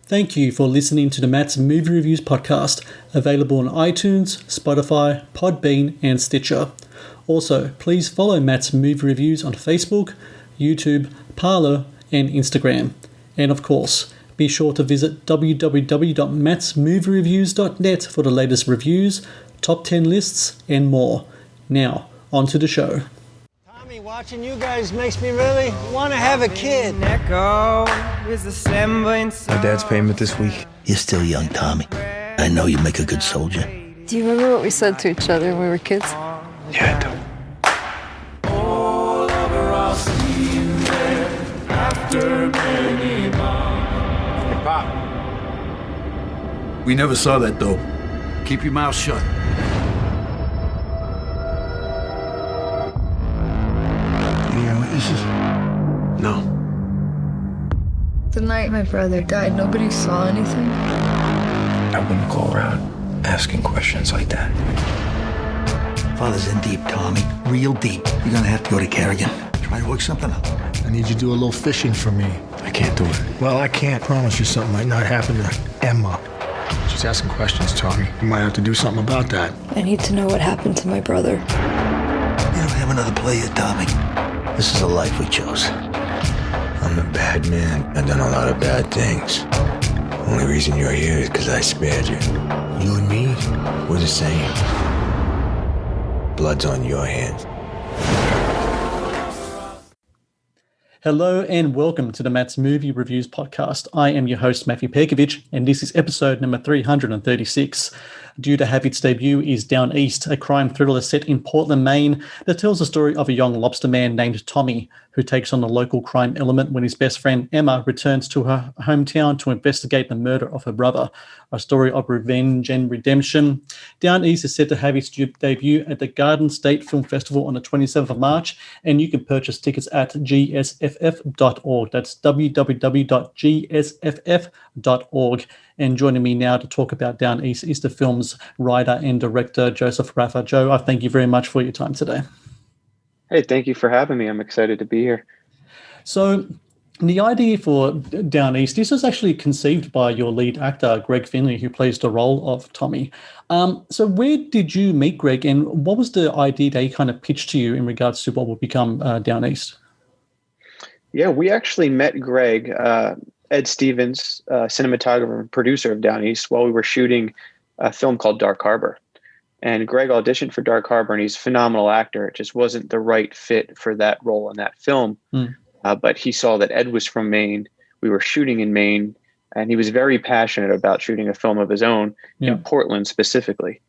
Thank you for listening to the Matt's Movie Reviews podcast, available on iTunes, Spotify, Podbean, and Stitcher. Also, please follow Matt's Movie Reviews on Facebook, YouTube, Parler, and Instagram. And of course, be sure to visit www.mattsmoviereviews.net for the latest reviews, top 10 lists, and more. Now, on to the show. Tommy, watching you guys makes me really want to have a kid. My dad's payment this week. You're still young, Tommy. I know you make a good soldier. Do you remember what we said to each other when we were kids? Yeah, I do. Hey, Pop. We never saw that dope. Keep your mouth shut. Any eyewitnesses? No. The night my brother died, nobody saw anything. I wouldn't go around asking questions like that. Father's in deep, Tommy. Real deep. You're gonna have to go to Kerrigan. Try to work something out. I need you to do a little fishing for me. I can't do it. Well, I can't promise you something might not happen to Emma. She's asking questions, Tommy. You might have to do something about that. I need to know what happened to my brother. You don't have another play yet, Tommy. This is a life we chose. I'm a bad man. I've done a lot of bad things. Only reason you're here is because I spared you. You and me, we're the same. Blood's on your hands. Hello and welcome to the Matt's Movie Reviews podcast. I am your host, Matthew Perkovich, and this is episode number 336. Due to have its debut is Down East, a crime thriller set in Portland, Maine that tells the story of a young lobster man named Tommy who takes on the local crime element when his best friend Emma returns to her hometown to investigate the murder of her brother. A story of revenge and redemption. Down East is set to have its debut at the Garden State Film Festival on the 27th of March, and you can purchase tickets at gsff.org. That's www.gsff.org. And joining me now to talk about Down East is the film's writer and director, Joseph Raffa. Joe, I thank you very much for your time today. Hey, thank you for having me. I'm excited to be here. So the idea for Down East, this was actually conceived by your lead actor, Greg Finley, who plays the role of Tommy. So where did you meet Greg, and what was the idea that he kind of pitched to you in regards to what will become Down East? Yeah, we actually met Greg, Ed Stevens, cinematographer and producer of Down East, while we were shooting a film called Dark Harbor. And Greg auditioned for Dark Harbor, and he's a phenomenal actor. It just wasn't the right fit for that role in that film. But he saw that Ed was from Maine. We were shooting in Maine, and he was very passionate about shooting a film of his own in Portland specifically.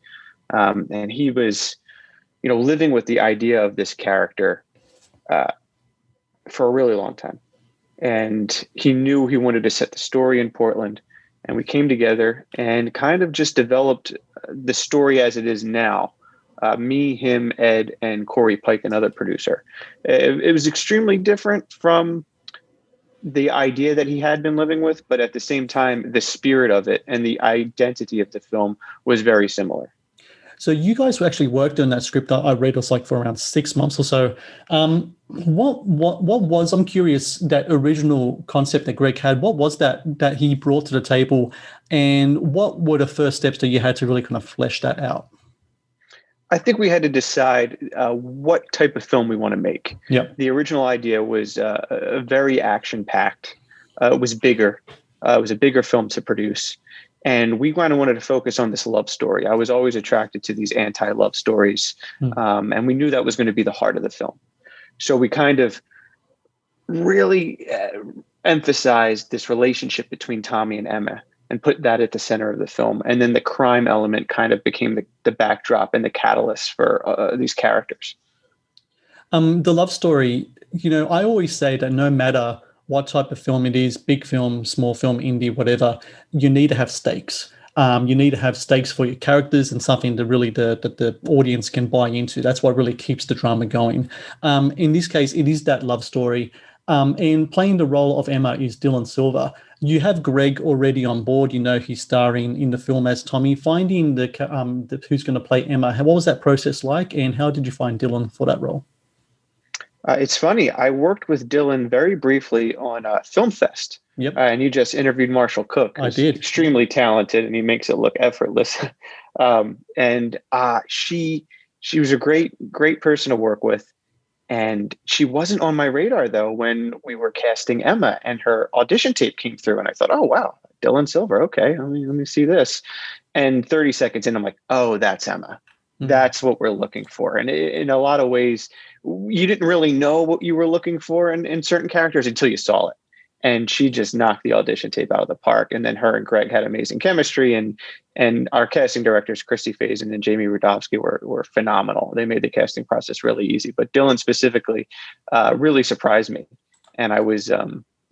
And he was, living with the idea of this character for a really long time. And he knew he wanted to set the story in Portland. And we came together and kind of just developed the story as it is now. Me, him, Ed, and Corey Pike, another producer. It was extremely different from the idea that he had been living with, but at the same time, the spirit of it and the identity of the film was very similar. So you guys actually worked on that script. I read it was like for around 6 months or so. What was, I'm curious, that original concept that Greg had, what was that he brought to the table, and what were the first steps that you had to really kind of flesh that out? I think we had to decide what type of film we want to make. Yep. The original idea was very action-packed. It was bigger. It was a bigger film to produce. And we kind of wanted to focus on this love story. I was always attracted to these anti-love stories. And we knew that was going to be the heart of the film. So we kind of really emphasized this relationship between Tommy and Emma and put that at the center of the film. And then the crime element kind of became the backdrop and the catalyst for these characters. The love story, I always say that no matter what type of film it is, big film, small film, indie, whatever, you need to have stakes. You need to have stakes for your characters and something that really that the audience can buy into. That's what really keeps the drama going. In this case, it is that love story. And playing the role of Emma is Dylan Silver. You have Greg already on board. He's starring in the film as Tommy. Finding the who's going to play Emma, what was that process like, and how did you find Dylan for that role? It's funny. I worked with Dylan very briefly on Film Fest. Yep. And you just interviewed Marshall Cook. I did. Extremely talented, and he makes it look effortless. She was a great person to work with. And she wasn't on my radar, though, when we were casting Emma, and her audition tape came through. And I thought, oh, wow, Dylan Silver. Okay, let me see this. And 30 seconds in, I'm like, oh, that's Emma. Mm-hmm. That's what we're looking for. And in a lot of ways, you didn't really know what you were looking for in certain characters until you saw it. And she just knocked the audition tape out of the park. And then her and Greg had amazing chemistry. And our casting directors, Christy Faison and Jamie Rudofsky, were phenomenal. They made the casting process really easy. But Dylan specifically really surprised me. And I was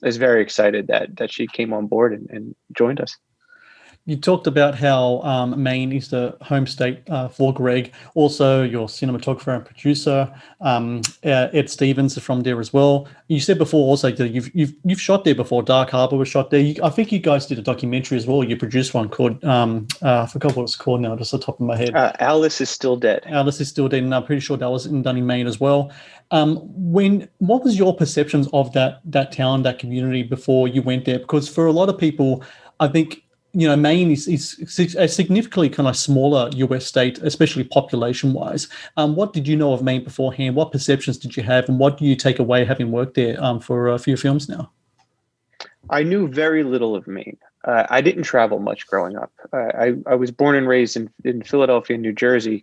very excited that she came on board and joined us. You talked about how Maine is the home state for Greg. Also, your cinematographer and producer, Ed Stevens, is from there as well. You said before also that you've shot there before. Dark Harbor was shot there. I think you guys did a documentary as well. You produced one called I forgot what it's called now, just off the top of my head. Alice is Still Dead. Alice is Still Dead, and I'm pretty sure that was done in Maine as well. What was your perceptions of that town, that community before you went there? Because for a lot of people, I think, Maine is a significantly kind of smaller US state, especially population-wise. What did you know of Maine beforehand? What perceptions did you have, and what do you take away having worked there for a few films now? I knew very little of Maine. I didn't travel much growing up. I was born and raised in Philadelphia, New Jersey.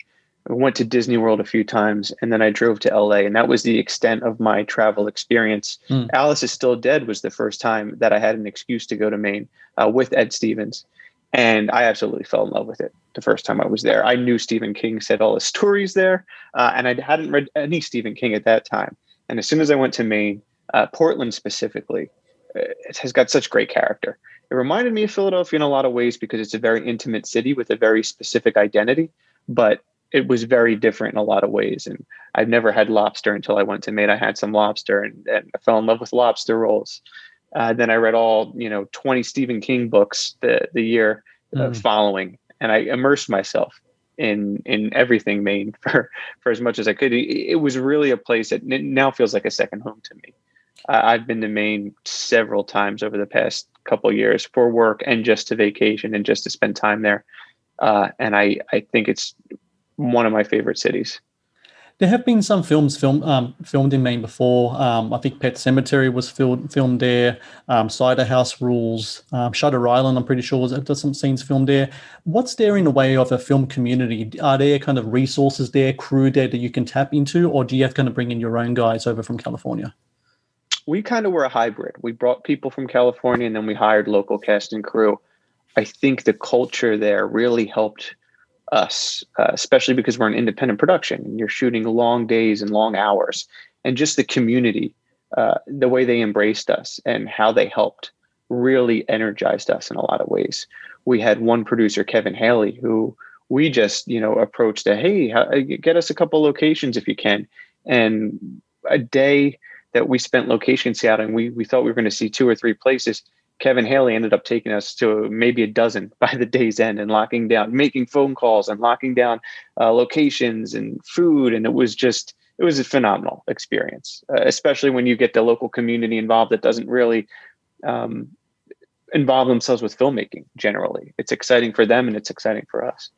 I went to Disney World a few times, and then I drove to LA, and that was the extent of my travel experience. Alice is Still Dead was the first time that I had an excuse to go to Maine with Ed Stevens, and I absolutely fell in love with it the first time I was there. I knew Stephen King said all his stories there, and I hadn't read any Stephen King at that time. And as soon as I went to Maine, Portland specifically, it has got such great character. It reminded me of Philadelphia in a lot of ways because it's a very intimate city with a very specific identity, but it was very different in a lot of ways. And I've never had lobster until I went to Maine. I had some lobster and I fell in love with lobster rolls. Then I read all, 20 Stephen King books the year following, and I immersed myself in everything Maine for as much as I could. It was really a place that now feels like a second home to me. I've been to Maine several times over the past couple of years for work and just to vacation and just to spend time there. And I think it's one of my favorite cities. There have been some films filmed in Maine before. I think Pet Sematary was filmed there. Cider House Rules, Shutter Island, I'm pretty sure there's some scenes filmed there. What's there in the way of a film community? Are there kind of resources there, crew there that you can tap into, or do you have to kind of bring in your own guys over from California? We kind of were a hybrid. We brought people from California and then we hired local cast and crew. I think the culture there really helped us, especially because we're an independent production and you're shooting long days and long hours, and just the community, the way they embraced us and how they helped really energized us in a lot of ways. We had one producer, Kevin Haley, who we just, approached hey, get us a couple locations if you can. And a day that we spent location scouting, we thought we were going to see 2 or 3 places. Kevin Haley ended up taking us to maybe a dozen by the day's end and locking down, making phone calls and locking down locations and food. And it was a phenomenal experience, especially when you get the local community involved that doesn't really involve themselves with filmmaking generally. It's exciting for them and it's exciting for us.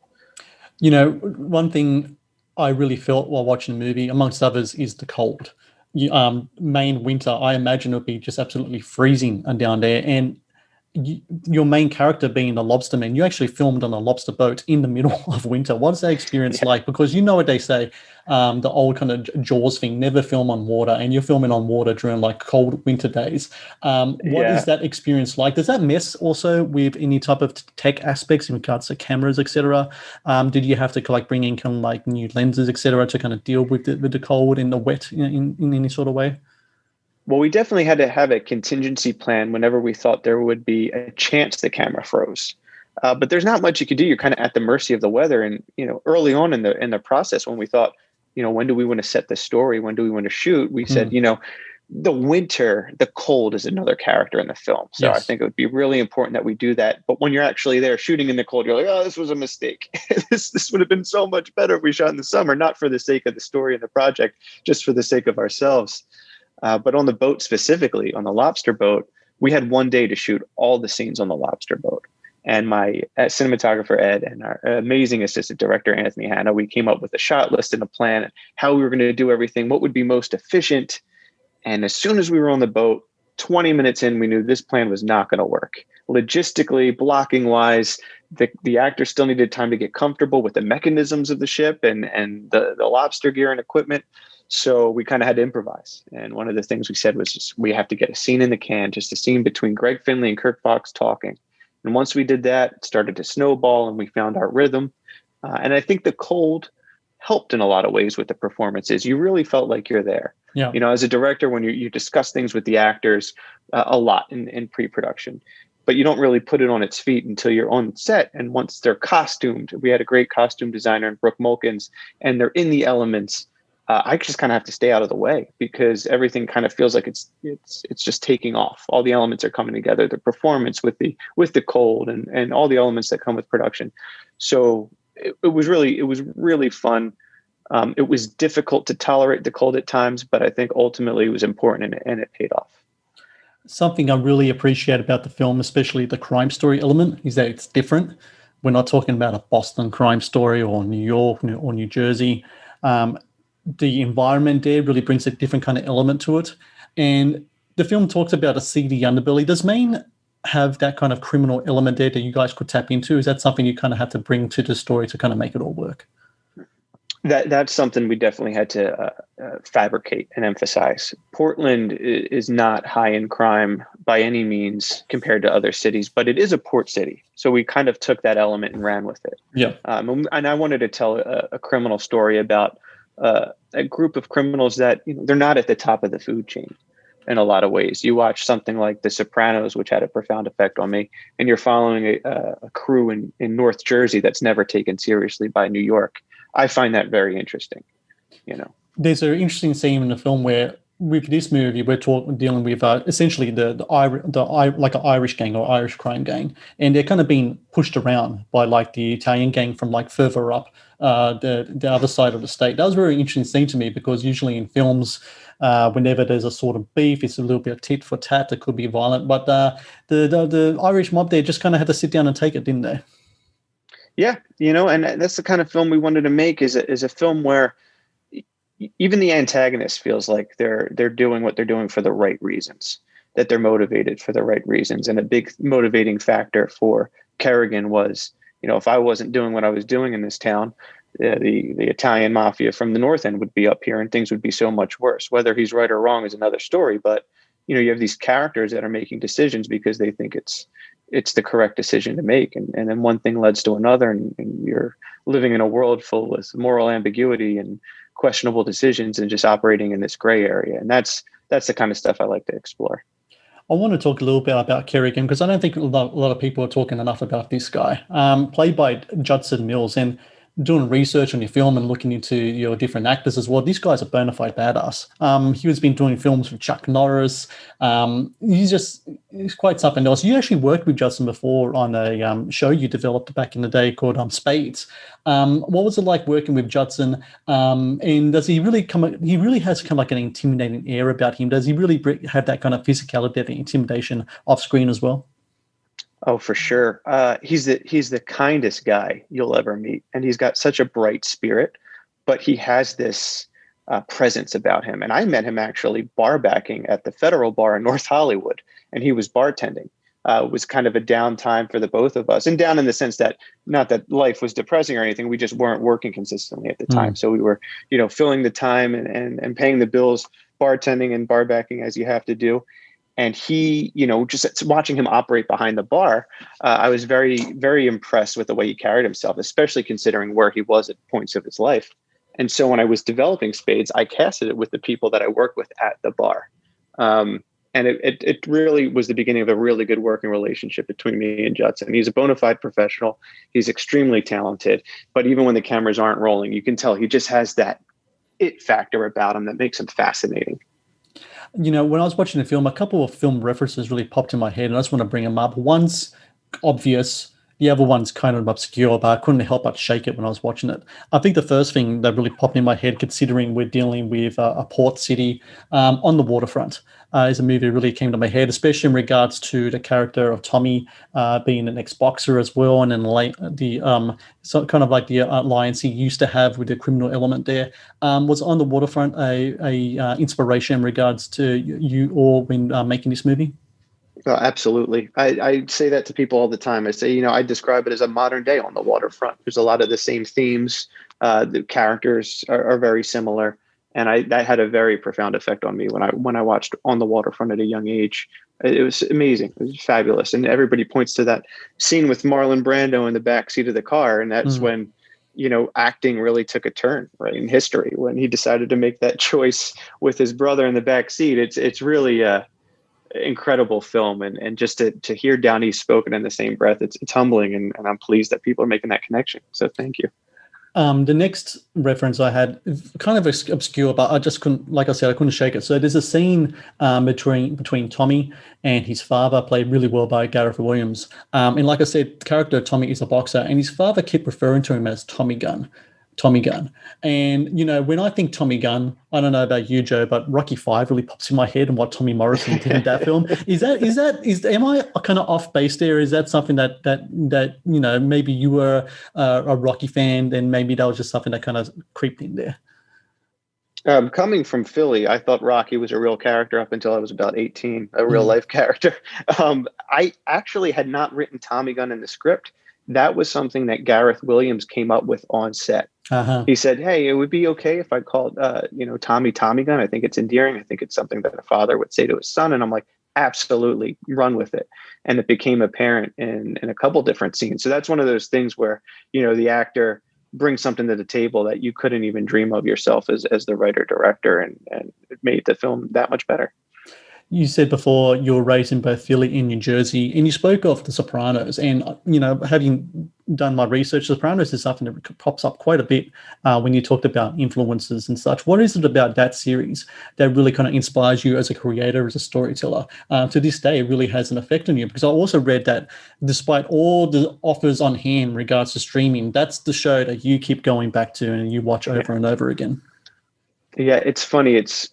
One thing I really felt while watching the movie, amongst others, is the cold. Maine winter, I imagine it would be just absolutely freezing down there. And your main character being the lobster man, you actually filmed on a lobster boat in the middle of winter. What's that experience like? Because you know what they say, the old kind of Jaws thing, never film on water, and you're filming on water during like cold winter days. What is that experience like? Does that mess also with any type of tech aspects in regards to cameras, etc.? Did you have to bring in kind of like new lenses, etc., to kind of deal with the cold and the wet in any sort of way? Well, we definitely had to have a contingency plan whenever we thought there would be a chance the camera froze. But there's not much you could do. You're kind of at the mercy of the weather. And, early on in the process, when we thought, when do we want to set the story? When do we want to shoot? We said, the winter, the cold is another character in the film. So I think it would be really important that we do that. But when you're actually there shooting in the cold, you're like, oh, this was a mistake. This would have been so much better if we shot in the summer, not for the sake of the story and the project, just for the sake of ourselves. But on the boat specifically, on the lobster boat, we had one day to shoot all the scenes on the lobster boat. And my cinematographer, Ed, and our amazing assistant director, Anthony Hanna, we came up with a shot list and a plan, how we were going to do everything, what would be most efficient. And as soon as we were on the boat, 20 minutes in, we knew this plan was not going to work. Logistically, blocking wise, the actors still needed time to get comfortable with the mechanisms of the ship and the lobster gear and equipment. So we kind of had to improvise. And one of the things we said was just, we have to get a scene in the can, just a scene between Greg Finley and Kirk Fox talking. And once we did that, it started to snowball and we found our rhythm. And I think the cold helped in a lot of ways with the performances. You really felt like you're there. Yeah. You know, as a director, when you discuss things with the actors a lot in pre-production, but you don't really put it on its feet until you're on set. And once they're costumed, we had a great costume designer in Brooke Mulkins, and they're in the elements. I just kind of have to stay out of the way because everything kind of feels like it's just taking off. All the elements are coming together, the performance with the cold and all the elements that come with production. So it was really fun. It was difficult to tolerate the cold at times, but I think ultimately it was important and it paid off. Something I really appreciate about the film, especially the crime story element, is that it's different. We're not talking about a Boston crime story or New York or New Jersey. The environment there really brings a different kind of element to it. And the film talks about a seedy underbelly. Does Maine have that kind of criminal element there that you guys could tap into? Is that something you kind of have to bring to the story to kind of make it all work? That's something we definitely had to fabricate and emphasize. Portland is not high in crime by any means compared to other cities, but it is a port city. So we kind of took that element and ran with it. Yeah. And I wanted to tell a criminal story about a group of criminals that, you know, they're not at the top of the food chain in a lot of ways. You watch something like The Sopranos, which had a profound effect on me, and you're following a crew in North Jersey that's never taken seriously by New York. I find that very interesting. You know, there's an interesting scene in the film where with this movie we're dealing with essentially the like an Irish gang or Irish crime gang, and they're kind of being pushed around by like the Italian gang from like further up the other side of the state. That was a very interesting scene to me because usually in films, whenever there's a sort of beef, it's a little bit of tit for tat. It could be violent, but the Irish mob there just kind of had to sit down and take it, didn't they? Yeah, you know, and that's the kind of film we wanted to make is a film where even the antagonist feels like they're doing what they're doing for the right reasons, that they're motivated for the right reasons. And a big motivating factor for Kerrigan was, you know, if I wasn't doing what I was doing in this town, the Italian mafia from the North End would be up here and things would be so much worse. Whether he's right or wrong is another story. But, you know, you have these characters that are making decisions because they think it's the correct decision to make. And then one thing leads to another, and you're living in a world full with moral ambiguity and questionable decisions and just operating in this gray area. And that's the kind of stuff I like to explore. I want to talk a little bit about Kerrigan because I don't think a lot of people are talking enough about this guy. Played by Judson Mills, and doing research on your film and looking into your different actors as well, this guy's a bona fide badass. He has been doing films with Chuck Norris. He's quite something else. You actually worked with Judson before on a show you developed back in the day called Spades. What was it like working with Judson? And does he really he really has kind of like an intimidating air about him. Does he really have that kind of physicality, that intimidation off screen as well? Oh, for sure. He's the kindest guy you'll ever meet. And he's got such a bright spirit, but he has this presence about him. And I met him actually bar backing at the Federal Bar in North Hollywood, and he was bartending. It was kind of a down time for the both of us, and down in the sense that not that life was depressing or anything. We just weren't working consistently at the time. So we were, you know, filling the time and paying the bills, bartending and bar backing as you have to do. And he, you know, just watching him operate behind the bar, I was very, very impressed with the way he carried himself, especially considering where he was at points of his life. And so when I was developing Spades, I casted it with the people that I worked with at the bar. And it really was the beginning of a really good working relationship between me and Judson. He's a bona fide professional. He's extremely talented. But even when the cameras aren't rolling, you can tell he just has that it factor about him that makes him fascinating. When I was watching the film, a couple of film references really popped in my head, and I just want to bring them up. One's obvious. The other one's kind of obscure, but I couldn't help but shake it when I was watching it. I think the first thing that really popped in my head, considering we're dealing with a port city on the waterfront, is a movie that really came to my head, especially in regards to the character of Tommy being an ex-boxer as well, and then so kind of like the alliance he used to have with the criminal element there. Was On the Waterfront a inspiration in regards to you all when making this movie? Oh, absolutely. I say that to people all the time. I say, I describe it as a modern day On the Waterfront. There's a lot of the same themes. The characters are very similar. And that had a very profound effect on me when I watched On the Waterfront at a young age. It was amazing. It was fabulous. And everybody points to that scene with Marlon Brando in the backseat of the car. And that's when, acting really took a turn, right, in history, when he decided to make that choice with his brother in the backseat. It's really incredible film, and just to hear Down East spoken in the same breath, it's humbling, and I'm pleased that people are making that connection. So thank you. The next reference I had, kind of obscure, but I just couldn't, like I said, I couldn't shake it. So there's a scene between Tommy and his father, played really well by Gareth Williams. And like I said, the character Tommy is a boxer, and his father kept referring to him as Tommy Gunn. And, when I think Tommy Gunn, I don't know about you, Joe, but Rocky V really pops in my head, and what Tommy Morrison did in that film. Am I kind of off base there? Is that something that maybe you were a Rocky fan, and maybe that was just something that kind of creeped in there? Coming from Philly, I thought Rocky was a real character up until I was about 18, a real life character. I actually had not written Tommy Gunn in the script. That was something that Gareth Williams came up with on set. Uh-huh. He said, "Hey, it would be okay if I called, Tommy Gunn. I think it's endearing. I think it's something that a father would say to his son." And I'm like, "Absolutely, run with it." And it became apparent in a couple different scenes. So that's one of those things where, the actor brings something to the table that you couldn't even dream of yourself as the writer director, and it made the film that much better. You said before you were raised in both Philly and New Jersey, and you spoke of The Sopranos. And, having done my research, Sopranos is something that pops up quite a bit when you talked about influences and such. What is it about that series that really kind of inspires you as a creator, as a storyteller? To this day, it really has an effect on you, because I also read that despite all the offers on hand in regards to streaming, that's the show that you keep going back to and you watch over and over again. Yeah, it's funny. It's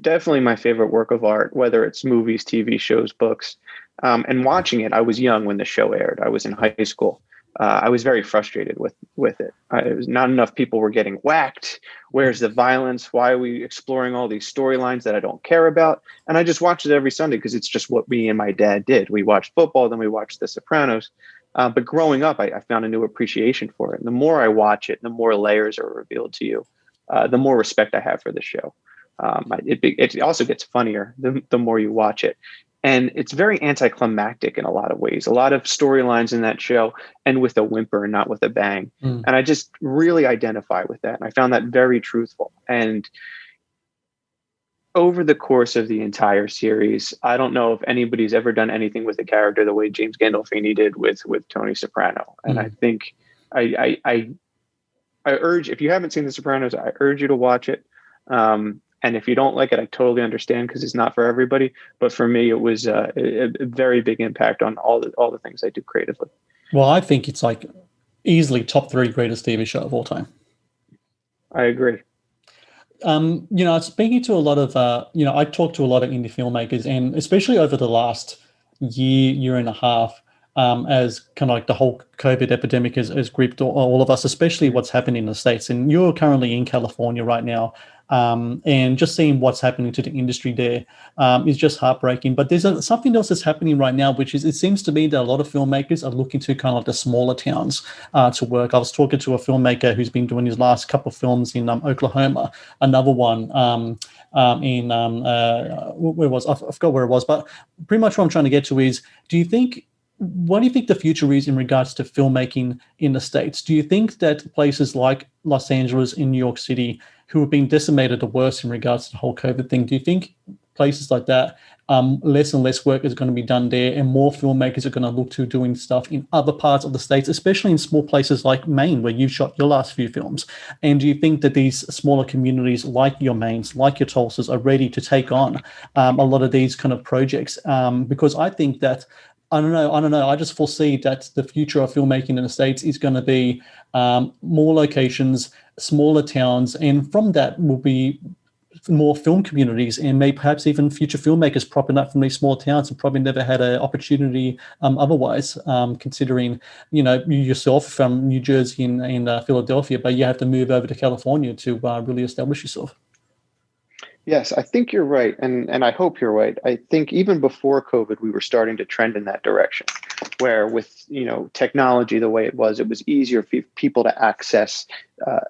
definitely my favorite work of art, whether it's movies, TV shows, books. And watching it, I was young when the show aired. I was in high school. I was very frustrated with it. It was not enough people were getting whacked. Where's the violence? Why are we exploring all these storylines that I don't care about? And I just watched it every Sunday because it's just what me and my dad did. We watched football, then we watched The Sopranos. But growing up, I found a new appreciation for it. And the more I watch it, the more layers are revealed to you. The more respect I have for the show. It also gets funnier the more you watch it. And it's very anticlimactic in a lot of ways. A lot of storylines in that show end with a whimper and not with a bang. And I just really identify with that. And I found that very truthful. And over the course of the entire series, I don't know if anybody's ever done anything with a character the way James Gandolfini did with Tony Soprano. And I think I urge, if you haven't seen The Sopranos, I urge you to watch it. And if you don't like it, I totally understand, because it's not for everybody. But for me, it was a very big impact on all the things I do creatively. Well, I think it's like easily top 3 greatest TV show of all time. I agree. Speaking to a lot of, I talk to a lot of indie filmmakers, and especially over the last year and a half, as kind of like the whole COVID epidemic has gripped all of us, especially what's happening in the States. And you're currently in California right now, and just seeing what's happening to the industry there is just heartbreaking. But there's something else that's happening right now, which is, it seems to me that a lot of filmmakers are looking to kind of like the smaller towns to work. I was talking to a filmmaker who's been doing his last couple of films in Oklahoma, another one where was I forgot where it was, but pretty much what I'm trying to get to is, what do you think the future is in regards to filmmaking in the States? Do you think that places like Los Angeles and New York City, who have been decimated the worst in regards to the whole COVID thing, do you think places like that, less and less work is going to be done there, and more filmmakers are going to look to doing stuff in other parts of the States, especially in small places like Maine, where you shot your last few films. And do you think that these smaller communities like your Maines, like your Tulsas, are ready to take on a lot of these kind of projects? Because I think that, I don't know. I just foresee that the future of filmmaking in the States is going to be more locations, smaller towns, and from that will be more film communities, and maybe perhaps even future filmmakers propping up from these small towns and probably never had an opportunity otherwise, considering, you yourself from New Jersey and Philadelphia, but you have to move over to California to really establish yourself. Yes, I think you're right. And I hope you're right. I think even before COVID, we were starting to trend in that direction, where with, technology the way it was easier for people to access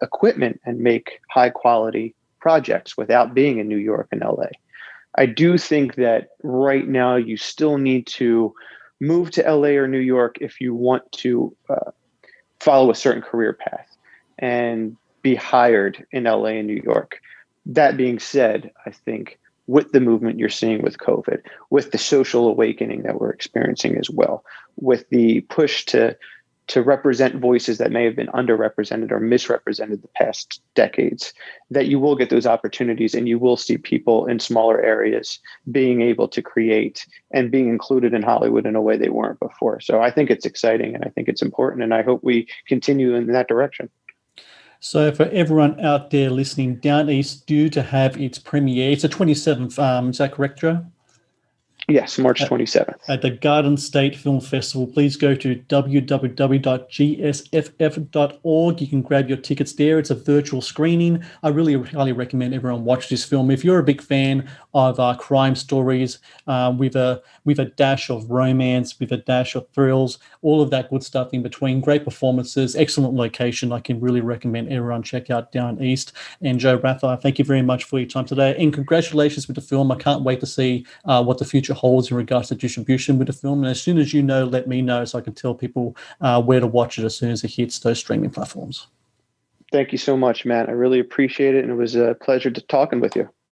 equipment and make high quality projects without being in New York and LA. I do think that right now you still need to move to LA or New York if you want to follow a certain career path and be hired in LA and New York. That being said, I think with the movement you're seeing with COVID, with the social awakening that we're experiencing as well, with the push to represent voices that may have been underrepresented or misrepresented the past decades, that you will get those opportunities and you will see people in smaller areas being able to create and being included in Hollywood in a way they weren't before. So I think it's exciting and I think it's important, and I hope we continue in that direction. So for everyone out there listening, Down East due to have its premiere. It's the 27th, is that correct, Joe? Yes, March 27th. At the Garden State Film Festival. Please go to www.gsff.org. You can grab your tickets there. It's a virtual screening. I really highly recommend everyone watch this film. If you're a big fan of crime stories with a dash of romance, with a dash of thrills, all of that good stuff in between, great performances, excellent location, I can really recommend everyone check out Down East. And Joe Ratha, thank you very much for your time today. And congratulations with the film. I can't wait to see what the future holds in regards to distribution with the film. And as soon as you know, let me know so I can tell people where to watch it as soon as it hits those streaming platforms. Thank you so much, Matt. I really appreciate it. And it was a pleasure talking with you.